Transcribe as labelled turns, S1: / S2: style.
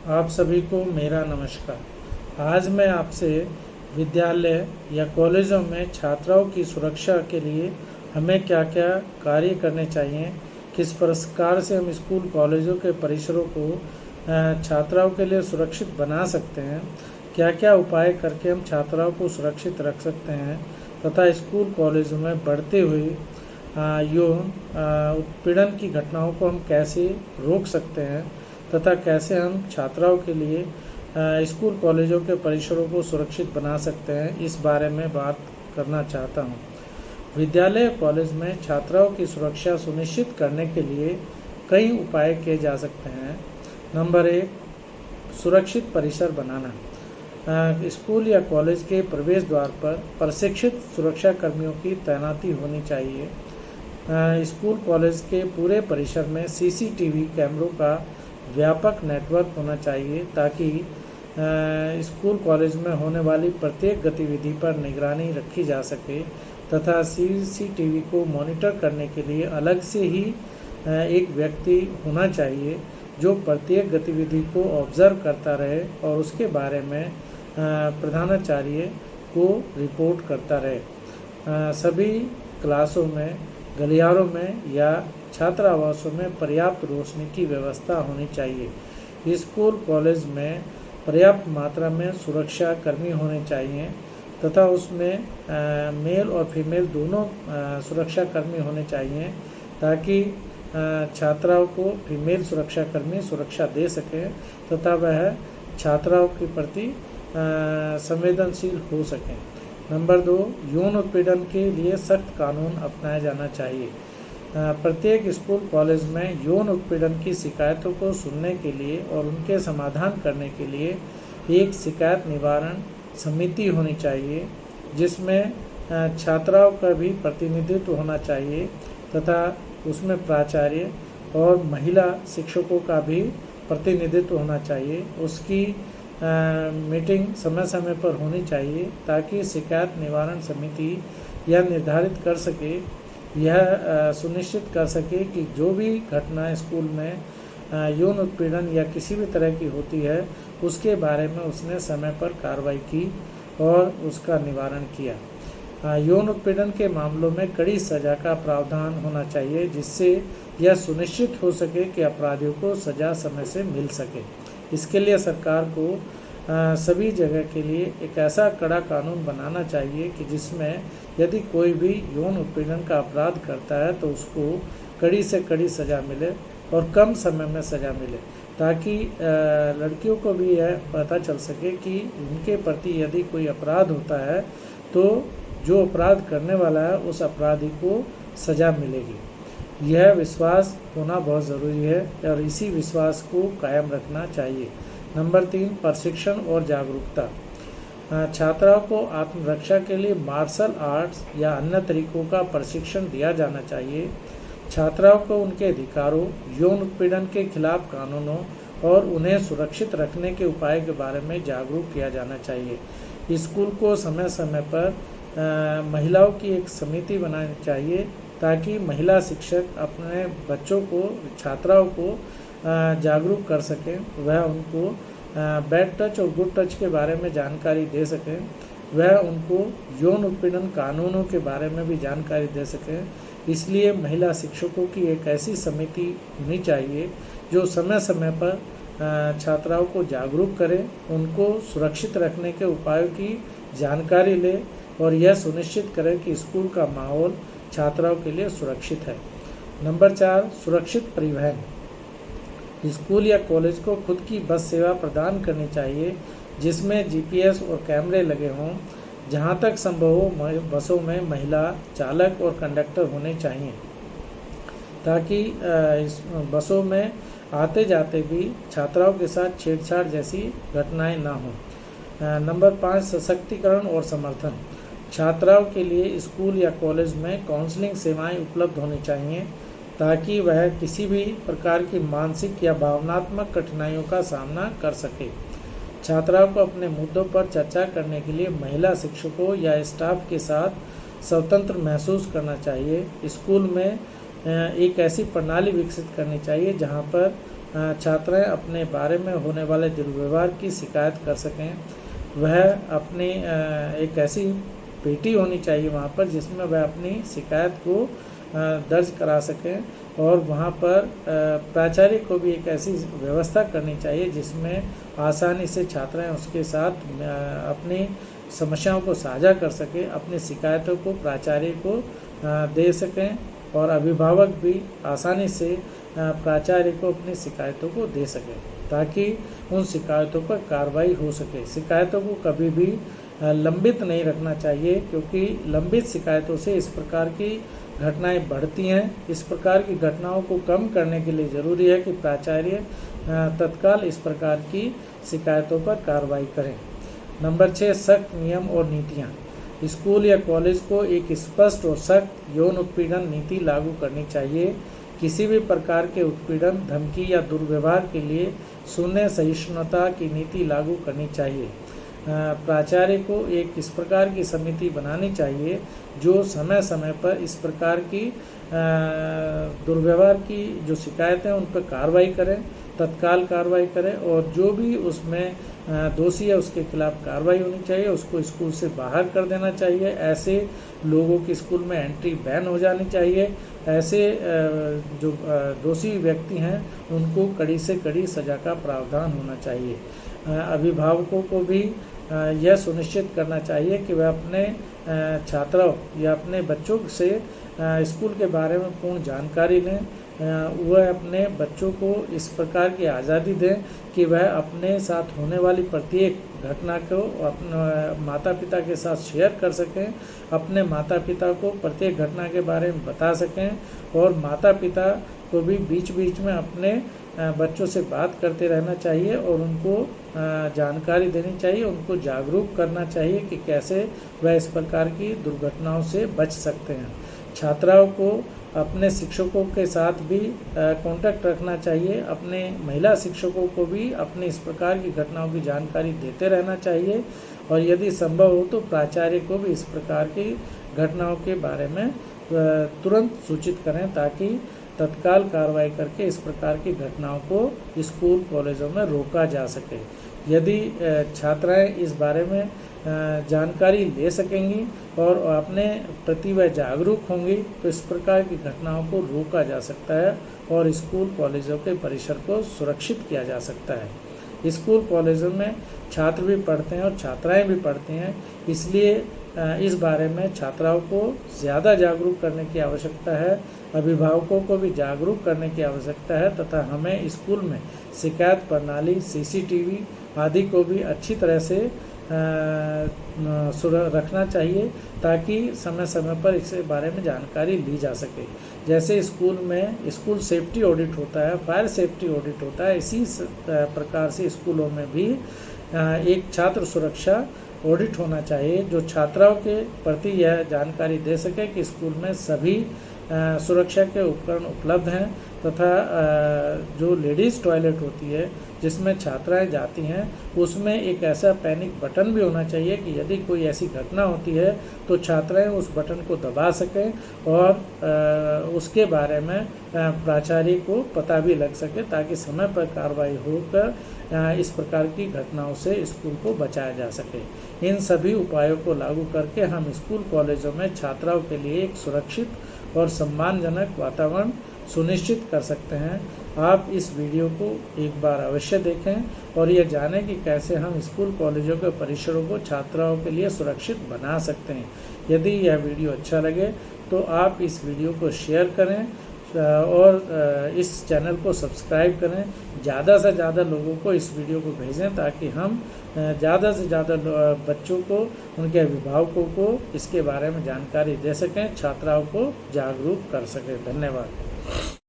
S1: आप सभी को मेरा नमस्कार। आज मैं आपसे विद्यालय या कॉलेजों में छात्राओं की सुरक्षा के लिए हमें क्या क्या कार्य करने चाहिए, किस प्रकार से हम स्कूल कॉलेजों के परिसरों को छात्राओं के लिए सुरक्षित बना सकते हैं, क्या क्या उपाय करके हम छात्राओं को सुरक्षित रख सकते हैं तथा स्कूल कॉलेजों में बढ़ते हुए यौन उत्पीड़न की घटनाओं को हम कैसे रोक सकते हैं तथा कैसे हम छात्राओं के लिए स्कूल कॉलेजों के परिसरों को सुरक्षित बना सकते हैं, इस बारे में बात करना चाहता हूँ। विद्यालय कॉलेज में छात्राओं की सुरक्षा सुनिश्चित करने के लिए कई उपाय किए जा सकते हैं। नंबर 1, सुरक्षित परिसर बनाना। स्कूल या कॉलेज के प्रवेश द्वार पर प्रशिक्षित सुरक्षा कर्मियों की तैनाती होनी चाहिए। स्कूल कॉलेज के पूरे परिसर में सीसीटीवी कैमरों का व्यापक नेटवर्क होना चाहिए ताकि स्कूल कॉलेज में होने वाली प्रत्येक गतिविधि पर निगरानी रखी जा सके तथा सीसीटीवी को मॉनिटर करने के लिए अलग से ही एक व्यक्ति होना चाहिए जो प्रत्येक गतिविधि को ऑब्जर्व करता रहे और उसके बारे में प्रधानाचार्य को रिपोर्ट करता रहे। सभी क्लासों में, गलियारों में या छात्रावासों में पर्याप्त रोशनी की व्यवस्था होनी चाहिए। स्कूल कॉलेज में पर्याप्त मात्रा में सुरक्षा कर्मी होने चाहिए तथा उसमें मेल और फीमेल दोनों सुरक्षा कर्मी होने चाहिए ताकि छात्राओं को फीमेल सुरक्षा कर्मी सुरक्षा दे सकें तथा वह छात्राओं के प्रति संवेदनशील हो सकें। नंबर 2, यौन उत्पीड़न के लिए सख्त कानून अपनाया जाना चाहिए। प्रत्येक स्कूल कॉलेज में यौन उत्पीड़न की शिकायतों को सुनने के लिए और उनके समाधान करने के लिए एक शिकायत निवारण समिति होनी चाहिए जिसमें छात्राओं का भी प्रतिनिधित्व होना चाहिए तथा उसमें प्राचार्य और महिला शिक्षकों का भी प्रतिनिधित्व होना चाहिए। उसकी मीटिंग समय समय पर होनी चाहिए ताकि शिकायत निवारण समिति यह निर्धारित कर सके, यह सुनिश्चित कर सके कि जो भी घटना स्कूल में यौन उत्पीड़न या किसी भी तरह की होती है उसके बारे में उसने समय पर कार्रवाई की और उसका निवारण किया। यौन उत्पीड़न के मामलों में कड़ी सज़ा का प्रावधान होना चाहिए जिससे यह सुनिश्चित हो सके कि अपराधियों को सज़ा समय से मिल सके। इसके लिए सरकार को सभी जगह के लिए एक ऐसा कड़ा कानून बनाना चाहिए कि जिसमें यदि कोई भी यौन उत्पीड़न का अपराध करता है तो उसको कड़ी से कड़ी सज़ा मिले और कम समय में सज़ा मिले ताकि लड़कियों को भी यह पता चल सके कि उनके प्रति यदि कोई अपराध होता है तो जो अपराध करने वाला है उस अपराधी को सज़ा मिलेगी। यह विश्वास होना बहुत ज़रूरी है और इसी विश्वास को कायम रखना चाहिए। नंबर 3, प्रशिक्षण और जागरूकता। छात्राओं को आत्मरक्षा के लिए मार्शल आर्ट्स या अन्य तरीकों का प्रशिक्षण दिया जाना चाहिए। छात्राओं को उनके अधिकारों, यौन उत्पीड़न के खिलाफ कानूनों और उन्हें सुरक्षित रखने के उपाय के बारे में जागरूक किया जाना चाहिए। स्कूल को समय समय पर महिलाओं की एक समिति बनानी चाहिए ताकि महिला शिक्षक अपने बच्चों को, छात्राओं को जागरूक कर सकें, वह उनको बैड टच और गुड टच के बारे में जानकारी दे सकें, वह उनको यौन उत्पीड़न कानूनों के बारे में भी जानकारी दे सकें। इसलिए महिला शिक्षकों की एक ऐसी समिति होनी चाहिए जो समय समय पर छात्राओं को जागरूक करे, उनको सुरक्षित रखने के उपायों की जानकारी ले और यह सुनिश्चित करे कि स्कूल का माहौल छात्राओं के लिए सुरक्षित है। नंबर 4, सुरक्षित परिवहन। स्कूल या कॉलेज को खुद की बस सेवा प्रदान करनी चाहिए जिसमें जीपीएस और कैमरे लगे हों। जहां तक संभव हो बसों में महिला चालक और कंडक्टर होने चाहिए ताकि इस बसों में आते जाते भी छात्राओं के साथ छेड़छाड़ जैसी घटनाएं ना हों। नंबर 5, सशक्तिकरण और समर्थन। छात्राओं के लिए स्कूल या कॉलेज में काउंसलिंग सेवाएं उपलब्ध होनी चाहिए ताकि वह किसी भी प्रकार की मानसिक या भावनात्मक कठिनाइयों का सामना कर सके। छात्राओं को अपने मुद्दों पर चर्चा करने के लिए महिला शिक्षकों या स्टाफ के साथ स्वतंत्र महसूस करना चाहिए। स्कूल में एक ऐसी प्रणाली विकसित करनी चाहिए जहां पर छात्राएं अपने बारे में होने वाले दुर्व्यवहार की शिकायत कर सकें। वह अपनी एक ऐसी पेटी होनी चाहिए वहाँ पर जिसमें वह अपनी शिकायत को दर्ज करा सकें, और वहाँ पर प्राचार्य को भी एक ऐसी व्यवस्था करनी चाहिए जिसमें आसानी से छात्राएं उसके साथ अपनी समस्याओं को साझा कर सकें, अपनी शिकायतों को प्राचार्य को दे सकें, और अभिभावक भी आसानी से प्राचार्य को अपनी शिकायतों को दे सकें ताकि उन शिकायतों पर कार्रवाई हो सके। शिकायतों को कभी भी लंबित नहीं रखना चाहिए, क्योंकि लंबित शिकायतों से इस प्रकार की घटनाएं बढ़ती हैं। इस प्रकार की घटनाओं को कम करने के लिए ज़रूरी है कि प्राचार्य तत्काल इस प्रकार की शिकायतों पर कार्रवाई करें। नंबर 6, सख्त नियम और नीतियाँ। स्कूल या कॉलेज को एक स्पष्ट और सख्त यौन उत्पीड़न नीति लागू करनी चाहिए। किसी भी प्रकार के उत्पीड़न, धमकी या दुर्व्यवहार के लिए शून्य सहिष्णुता की नीति लागू करनी चाहिए। प्राचार्य को एक इस प्रकार की समिति बनानी चाहिए जो समय समय पर इस प्रकार की दुर्व्यवहार की जो शिकायतें उन पर कार्रवाई करें, तत्काल कार्रवाई करें, और जो भी उसमें दोषी है उसके खिलाफ कार्रवाई होनी चाहिए। उसको स्कूल से बाहर कर देना चाहिए। ऐसे लोगों की स्कूल में एंट्री बैन हो जानी चाहिए। ऐसे जो दोषी व्यक्ति हैं उनको कड़ी से कड़ी सज़ा का प्रावधान होना चाहिए। अभिभावकों को भी यह सुनिश्चित करना चाहिए कि वह अपने छात्रों या अपने बच्चों से स्कूल के बारे में पूर्ण जानकारी लें। वह अपने बच्चों को इस प्रकार की आज़ादी दें कि वह अपने साथ होने वाली प्रत्येक घटना को अपने माता पिता के साथ शेयर कर सकें, अपने माता पिता को प्रत्येक घटना के बारे में बता सकें, और माता पिता को भी बीच बीच में अपने बच्चों से बात करते रहना चाहिए और उनको जानकारी देनी चाहिए, उनको जागरूक करना चाहिए कि कैसे वह इस प्रकार की दुर्घटनाओं से बच सकते हैं। छात्राओं को अपने शिक्षकों के साथ भी कांटेक्ट रखना चाहिए। अपने महिला शिक्षकों को भी अपने इस प्रकार की घटनाओं की जानकारी देते रहना चाहिए, और यदि संभव हो तो प्राचार्य को भी इस प्रकार की घटनाओं के बारे में तुरंत सूचित करें ताकि तत्काल कार्रवाई करके इस प्रकार की घटनाओं को स्कूल कॉलेजों में रोका जा सके। यदि छात्राएं इस बारे में जानकारी ले सकेंगी और अपने प्रति वह जागरूक होंगी तो इस प्रकार की घटनाओं को रोका जा सकता है और स्कूल कॉलेजों के परिसर को सुरक्षित किया जा सकता है। स्कूल कॉलेजों में छात्र भी पढ़ते हैं और छात्राएं भी पढ़ती हैं, इसलिए इस बारे में छात्राओं को ज़्यादा जागरूक करने की आवश्यकता है, अभिभावकों को भी जागरूक करने की आवश्यकता है, तथा हमें स्कूल में शिकायत प्रणाली, सीसीटीवी आदि को भी अच्छी तरह से रखना चाहिए ताकि समय समय पर इसके बारे में जानकारी ली जा सके। जैसे स्कूल में स्कूल सेफ्टी ऑडिट होता है, फायर सेफ्टी ऑडिट होता है, इसी प्रकार से स्कूलों में भी एक छात्र सुरक्षा ऑडिट होना चाहिए जो छात्राओं के प्रति यह जानकारी दे सके कि स्कूल में सभी सुरक्षा के उपकरण उपलब्ध हैं, तथा जो लेडीज़ टॉयलेट होती है जिसमें छात्राएं जाती हैं उसमें एक ऐसा पैनिक बटन भी होना चाहिए कि यदि कोई ऐसी घटना होती है तो छात्राएं उस बटन को दबा सकें और उसके बारे में प्राचार्य को पता भी लग सके ताकि समय पर कार्रवाई होकर इस प्रकार की घटनाओं से स्कूल को बचाया जा सके। इन सभी उपायों को लागू करके हम स्कूल कॉलेजों में छात्राओं के लिए एक सुरक्षित और सम्मानजनक वातावरण सुनिश्चित कर सकते हैं। आप इस वीडियो को एक बार अवश्य देखें और यह जानें कि कैसे हम स्कूल कॉलेजों के परिसरों को छात्राओं के लिए सुरक्षित बना सकते हैं। यदि यह वीडियो अच्छा लगे तो आप इस वीडियो को शेयर करें और इस चैनल को सब्सक्राइब करें। ज़्यादा से ज़्यादा लोगों को इस वीडियो को भेजें ताकि हम ज़्यादा से ज़्यादा बच्चों को, उनके अभिभावकों को इसके बारे में जानकारी दे सकें, छात्राओं को जागरूक कर सकें। धन्यवाद।